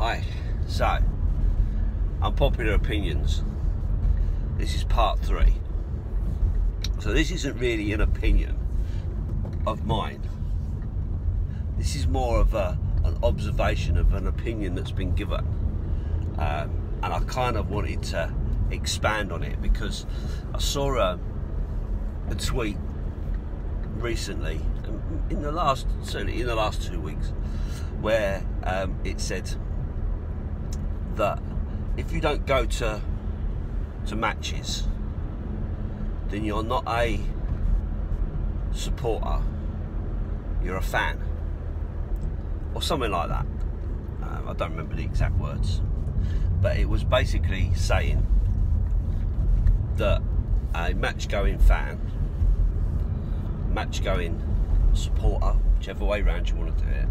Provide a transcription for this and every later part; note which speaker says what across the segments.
Speaker 1: Hi. So, unpopular opinions. This is part 3. So this isn't really an opinion of mine. This is more of an observation of an opinion that's been given. And I kind of wanted to expand on it because I saw a tweet recently, certainly in the last 2 weeks, where it said that if you don't go to matches, then you're not a supporter, you're a fan, or something like that. I don't remember the exact words, but it was basically saying that a match-going fan, match-going supporter, whichever way round you want to do it,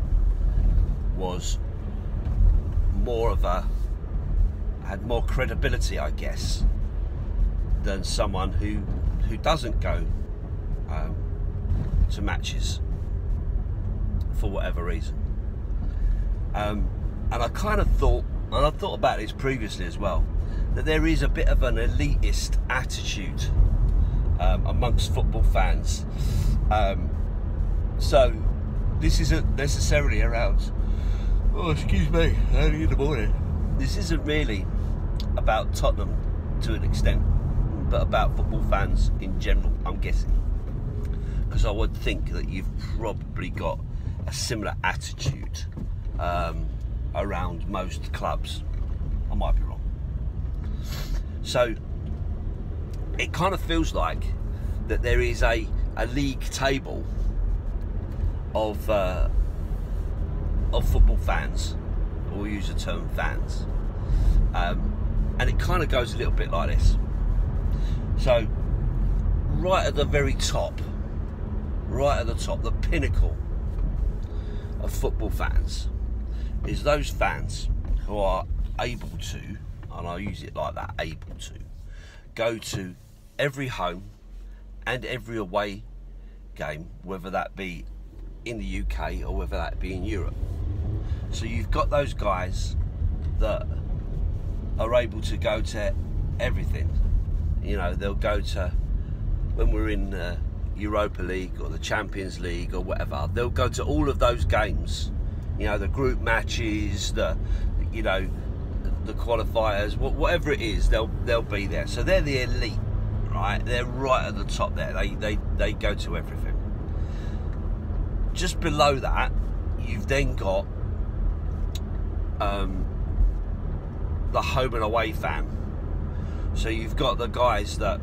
Speaker 1: was had more credibility, I guess, than someone who doesn't go to matches for whatever reason. And I kind of thought, and I've thought about this previously as well, that there is a bit of an elitist attitude amongst football fans. So this isn't necessarily around, early in the morning. This isn't really about Tottenham to an extent, but about football fans in general, I'm guessing. Because I would think that you've probably got a similar attitude around most clubs. I might be wrong. So it kind of feels like that there is a league table of football fans. We'll use the term fans. And it kind of goes a little bit like this. So, right at the very top, the pinnacle of football fans is those fans who are able to, and I use it like that, able to, go to every home and every away game, whether that be in the UK or whether that be in Europe. So you've got those guys that are able to go to everything. You know, they'll go to, when we're in the Europa League or the Champions League or whatever, they'll go to all of those games. You know, the group matches, the qualifiers, whatever it is, they'll be there. So they're the elite, right? They're right at the top there. They go to everything. Just below that, you've then got the home and away fan. So you've got the guys that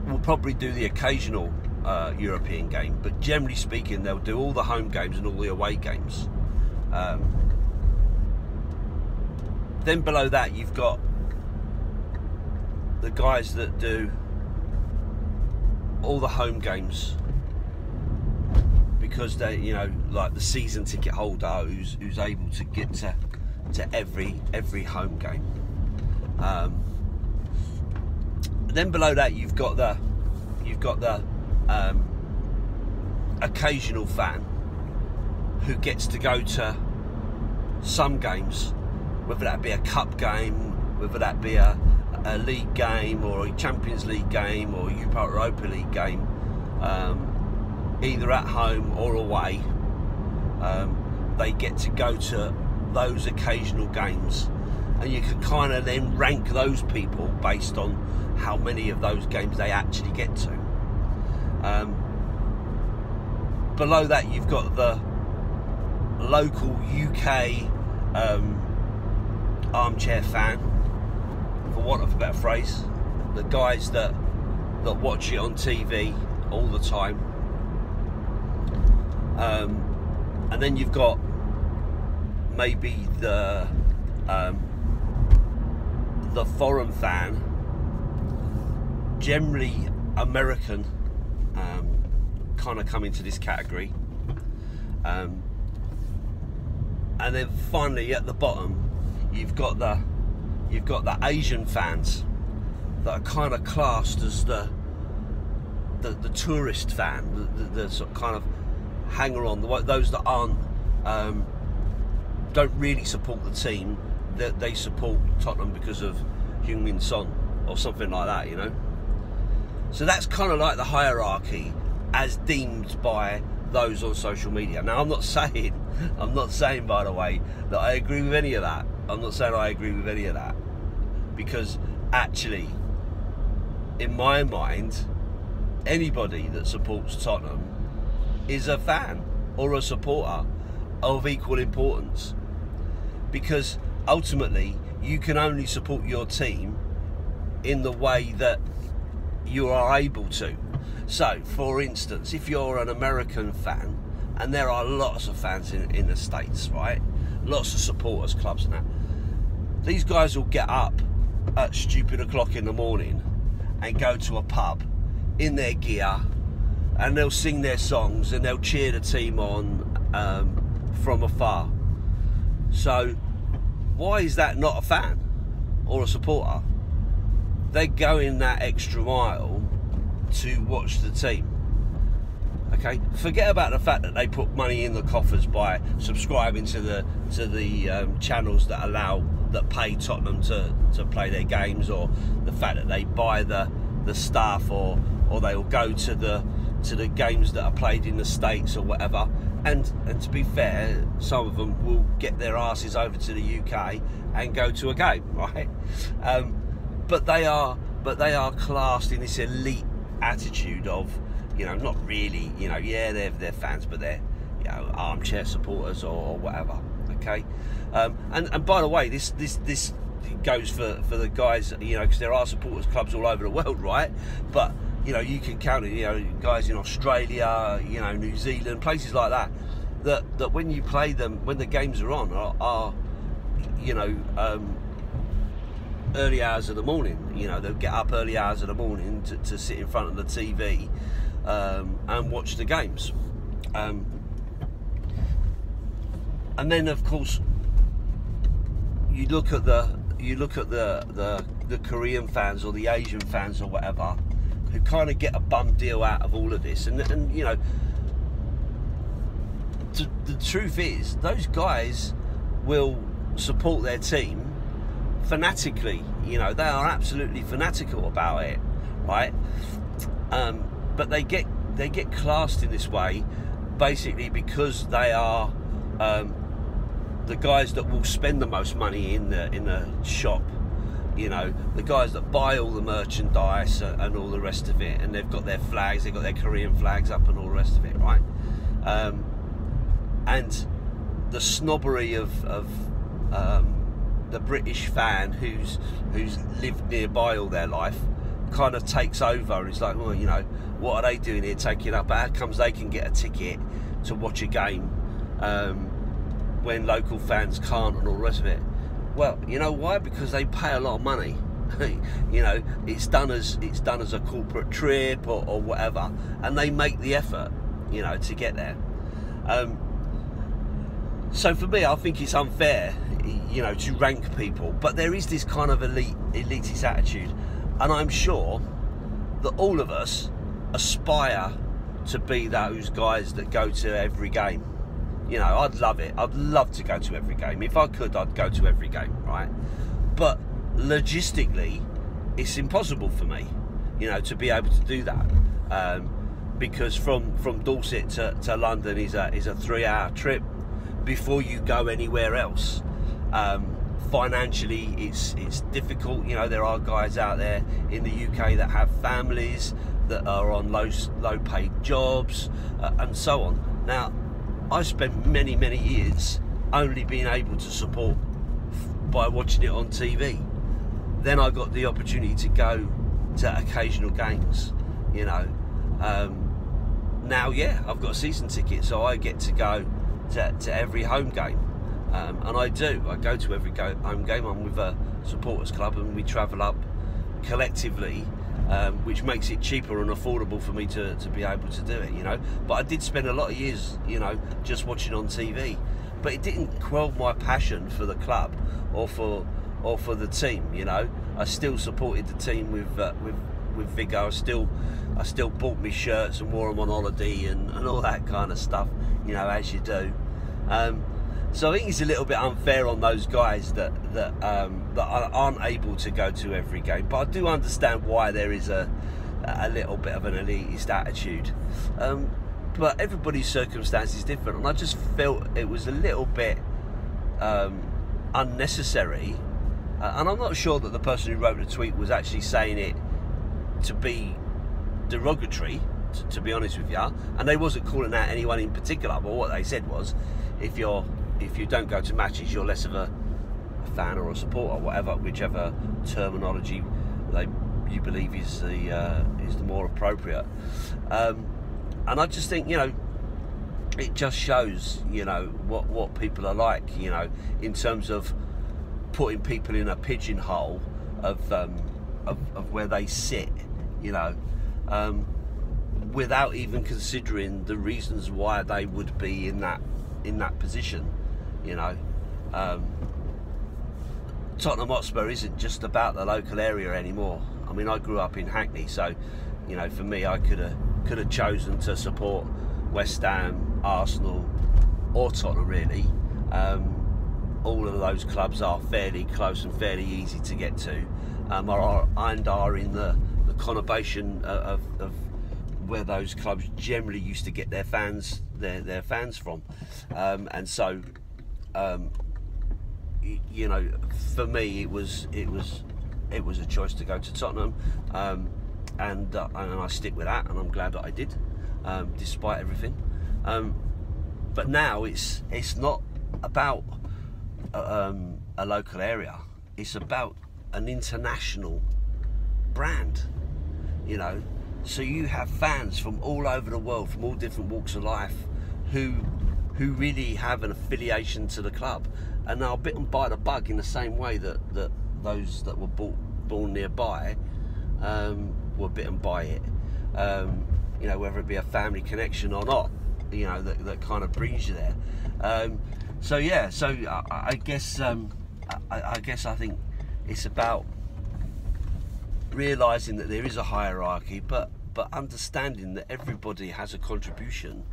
Speaker 1: will probably do the occasional European game, but generally speaking, they'll do all the home games and all the away games. Then below that, you've got the guys that do all the home games because they, like the season ticket holder who's able to get to every home game. Then below that, you've got the occasional fan who gets to go to some games, whether that be a cup game, whether that be a league game or a Champions League game or a Europa League game, either at home or away. They get to go to those occasional games, and you can kind of then rank those people based on how many of those games they actually get to. Below that, you've got the local UK armchair fan, for want of a better phrase, the guys that watch it on TV all the time. And then you've got maybe the foreign fan, generally American, kind of come into this category. And then finally at the bottom, you've got the Asian fans that are kind of classed as the tourist fan, the sort of kind of hanger on, those that aren't don't really support the team, that they support Tottenham because of Heung-min Son or something like that, you know. So that's kind of like the hierarchy as deemed by those on social media. Now, I'm not saying, by the way, that I agree with any of that. I'm not saying I agree with any of that, because actually, in my mind, anybody that supports Tottenham is a fan or a supporter of equal importance, because ultimately you can only support your team in the way that you are able to. So, for instance, if you're an American fan, and there are lots of fans in the States, right? Lots of supporters clubs and that. These guys will get up at stupid o'clock in the morning and go to a pub in their gear, and they'll sing their songs and they'll cheer the team on from afar. So, why is that not a fan or a supporter? They're going that extra mile to watch the team. Okay, forget about the fact that they put money in the coffers by subscribing to the channels that pay Tottenham to play their games, or the fact that they buy the staff, or they'll go to the games that are played in the States or whatever. And to be fair, some of them will get their asses over to the UK and go to a game, right? But they are classed in this elite attitude of, you know, not really, you know, yeah, they're fans, but they're, you know, armchair supporters or whatever. Okay, and by the way, this goes for the guys, you know, because there are supporters clubs all over the world, right? But you know, you can count it, you know, guys in Australia, you know, New Zealand, places like that, that when you play them, when the games are on, are you know, early hours of the morning. You know, they'll get up early hours of the morning to sit in front of the TV and watch the games. And then, of course, you look at the Korean fans or the Asian fans or whatever, who kind of get a bum deal out of all of this. And you know, the truth is, those guys will support their team fanatically. You know, they are absolutely fanatical about it, right? But they get classed in this way basically because they are the guys that will spend the most money in the shop. You know, the guys that buy all the merchandise and all the rest of it, and they've got their flags, they've got their Korean flags up and all the rest of it, right? And the snobbery of the British fan who's lived nearby all their life kind of takes over, and it's like, well, you know, what are they doing here taking up? How comes they can get a ticket to watch a game when local fans can't, and all the rest of it? Well, you know why? Because they pay a lot of money. You know, it's done as a corporate trip or whatever, and they make the effort, you know, to get there. So for me, I think it's unfair, you know, to rank people, but there is this kind of elitist attitude, and I'm sure that all of us aspire to be those guys that go to every game. You know, I'd love it. I'd love to go to every game. If I could, I'd go to every game, right? But logistically, it's impossible for me, you know, to be able to do that, because from Dorset to London is a 3-hour trip before you go anywhere else. Financially, it's difficult. You know, there are guys out there in the UK that have families, that are on low paid jobs, and so on. Now, I spent many years only being able to support by watching it on TV. Then I got the opportunity to go to occasional games, you know. Now, yeah, I've got a season ticket, so I get to go to every home game, and I do. I go to every home game. I'm with a supporters club, and we travel up collectively, which makes it cheaper and affordable for me to be able to do it, you know. But I did spend a lot of years, you know, just watching on TV. But it didn't quell my passion for the club or for the team, you know. I still supported the team with vigour. I still bought me shirts and wore them on holiday and all that kind of stuff, you know, as you do. So I think it's a little bit unfair on those guys that aren't able to go to every game. But I do understand why there is a little bit of an elitist attitude. But everybody's circumstance is different, and I just felt it was a little bit unnecessary. And I'm not sure that the person who wrote the tweet was actually saying it to be derogatory, to be honest with you. And they wasn't calling out anyone in particular, but what they said was, if you don't go to matches, you're less of a fan or a supporter, whatever, whichever terminology you believe is the more appropriate. And I just think, you know, it just shows, you know, what people are like, you know, in terms of putting people in a pigeonhole of where they sit, you know, without even considering the reasons why they would be in that position, you know. Tottenham Hotspur isn't just about the local area anymore. I mean, I grew up in Hackney, so, you know, for me, I could have chosen to support West Ham, Arsenal, or Tottenham, really. All of those clubs are fairly close and fairly easy to get to, and are in the conurbation of where those clubs generally used to get their fans from, and so you know, for me it was a choice to go to Tottenham, and I stick with that, and I'm glad that I did, despite everything. But now it's not about a local area, it's about an international brand, you know. So you have fans from all over the world, from all different walks of life, who really have an affiliation to the club, and are bitten by the bug in the same way that those that were born nearby were bitten by it. You know, whether it be a family connection or not, you know, that kind of brings you there. So yeah, so I guess I think it's about realising that there is a hierarchy, but understanding that everybody has a contribution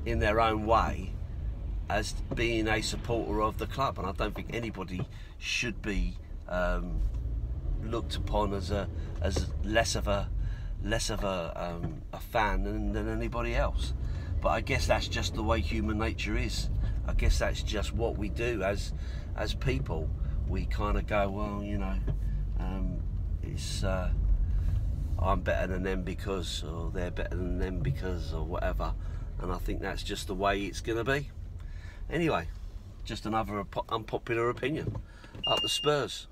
Speaker 1: in their own way as being a supporter of the club, and I don't think anybody should be looked upon as less of a fan than anybody else. But I guess that's just the way human nature is. I guess that's just what we do as people. We kind of go, well, you know, it's I'm better than them because, or they're better than them because, or whatever. And I think that's just the way it's going to be. Anyway, just another unpopular opinion. Up the Spurs.